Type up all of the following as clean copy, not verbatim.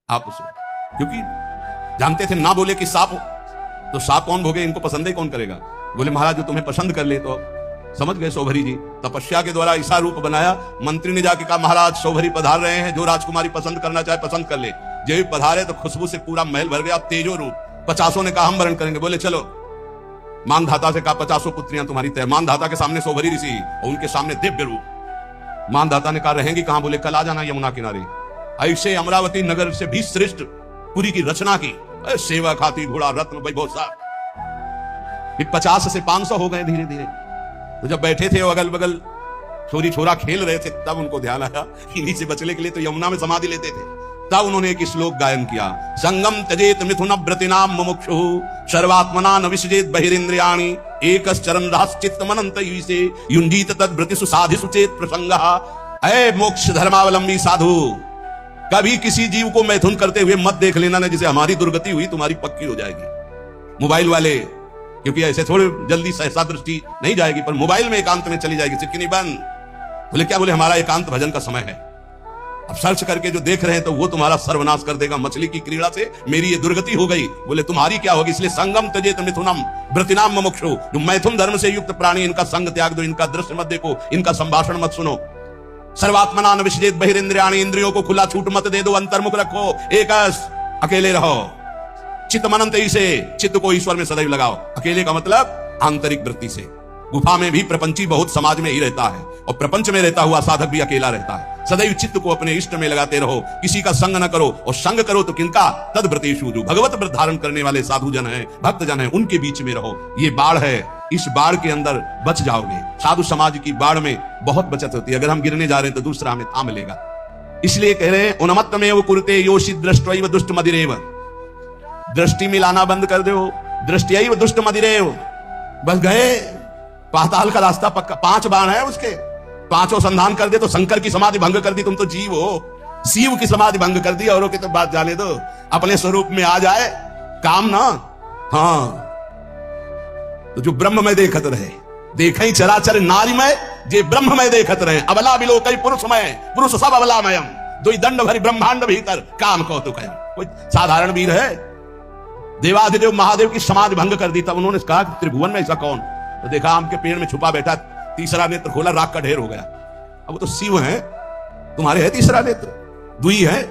आप उसे, क्योंकि जानते थे ना बोले कि सांप हो तो सांप कौन भोगे, इनको पसंद ही कौन करेगा। बोले महाराज जो तुम्हें पसंद कर ले, तो समझ गए सौभरी जी तपस्या के द्वारा ऐसा रूप बनाया। मंत्री ने जाके कहा महाराज सौभरी पधार रहे हैं, जो राजकुमारी पसंद करना चाहे पसंद कर ले। जब पधारे तो खुशबू से पूरा महल भर गया, तेजो रूप। 50 ने कहा हम वरण करेंगे। बोले चलो। मानधाता से कहा 50 पुत्रियां तुम्हारी तय। मानधाता के सामने सौभरी ऋषि और उनके सामने दिव्य रूप। मानधाता ने कहा रहेंगी कहां। बोले कल आ जाना यमुना किनारे। ऐसे अमरावती नगर से भी श्रेष्ठ पुरी की रचना की, सेवा खाती घोड़ा रत्न वैभव सा। 50 से 500 हो गए धीरे धीरे। तो जब बैठे थे अगल बगल छोरी छोरा खेल रहे थे, तब उनको ध्यान आया इन्हीं से बचने के लिए तो यमुना में समाधि लेते थे। तब उन्होंने एक श्लोक गायन किया, संगम त्यजेत मिथुन व्रतिनाम मुमुक्षु सर्वात्मना न विसजेत बहिरिंद्रियाणि एकश्चरन् रहश्चित्त मनंत युसे युंजीत तद व्रतिषु साधिषु चेत प्रसंगः। ऐ मोक्ष धर्मावलंबी साधु, कभी किसी जीव को मैथुन करते हुए मत देख लेना, ना जिसे हमारी दुर्गति हुई तुम्हारी पक्की हो जाएगी। मोबाइल वाले, क्योंकि ऐसे थोड़े जल्दी सहसा दृष्टि नहीं जाएगी, पर मोबाइल में एकांत में चली जाएगी, सिक्की नहीं बंद। बोले क्या? बोले हमारा एकांत भजन का समय है। अब सर्च करके जो देख रहे हैं तो वो तुम्हारा सर्वनाश कर देगा। मछली की क्रीड़ा से मेरी ये दुर्गति हो गई। बोले तुम्हारी क्या होगी? इसलिए संगम त्यजेत मिथुनम व्रतिनाम मुमुक्षु, जो मैथुन धर्म से युक्त प्राणी, इनका संग त्याग दो, इनका दृश्य मत देखो, इनका संभाषण मत सुनो। सर्वात्मना न विसजेत बहिरिंद्रियाणि, इंद्रियों को खुला छूट मत दे दो, अंतर्मुख रखो, एकस अकेले रहो। चित्त मनंत से, चित्त को ईश्वर में सदैव लगाओ। अकेले का मतलब आंतरिक वृत्ति से। गुफा में भी प्रपंची बहुत समाज में ही रहता है, और प्रपंच में रहता हुआ साधक भी अकेला रहता है। सदैव चित्त को अपने इष्ट में लगाते रहो, किसी का संग न करो, और संग करो तो किनका? तद व्रतेषु, जो भगवत व्रत धारण करने वाले साधु जन है, भक्त जन है, उनके बीच में रहो। ये बाढ़ है, इस बाढ़ के अंदर बच जाओगे। साधु समाज की बाढ़ में बहुत बचत होती है। अगर हम गिरने जा रहे हैं तो दूसरा हमें थाम लेगा। इसलिए कह रहे हैं उन्मत्तमेव कुरुते योषि दृष्ट्वैव दुष्ट मदिरेव। दृष्टि मिलाना बंद कर दो, दृष्टियैव दुष्ट मदिरेव। बस गए, पाताल का रास्ता पक्का। 5 बाण है उसके, 5 संधान कर दे तो शंकर की समाधि भंग कर दी। तुम तो जीव हो, शिव की समाधि भंग कर दी। औरों की तो बात जाने दो, अपने स्वरूप में आ जाए काम ना। हाँ, तो जो ब्रह्म में देखत रहे, देखे चराचर नारीमय, जे ब्रह्म में देखत रहे। अबला बिलो कई पुरुषमय, पुरुष सब अबलामयम, दो दंड भरी ब्रह्मांड भीतर काम कौतुक है। कोई साधारण वीर है? देवाधिदेव महादेव की समाधि भंग कर दी। तब उन्होंने कहा कि त्रिभुवन में ऐसा कौन? तो देखा आम के पेड़ में छुपा बैठा, तीसरा नेत्र खोला, राख का ढेर हो गया। अब वो तो शिव है, तुम्हारे है तीसरा नेत्र, दुई है,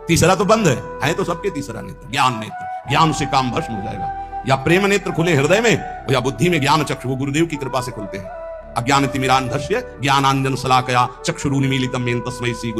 तीसरा तो बंद है तो सबके तीसरा नेत्र ज्ञान नेत्र। ज्ञान से काम भस्म हो जाएगा। या प्रेम नेत्र खुले हृदय में, या बुद्धि में ज्ञान चक्षु, वो गुरुदेव की कृपा से खुलते हैं। अज्ञान तिमिरान्धस्य ज्ञानांजन शलाकया चक्षुरुन्मीलितम येन तस्मै श्री गुरु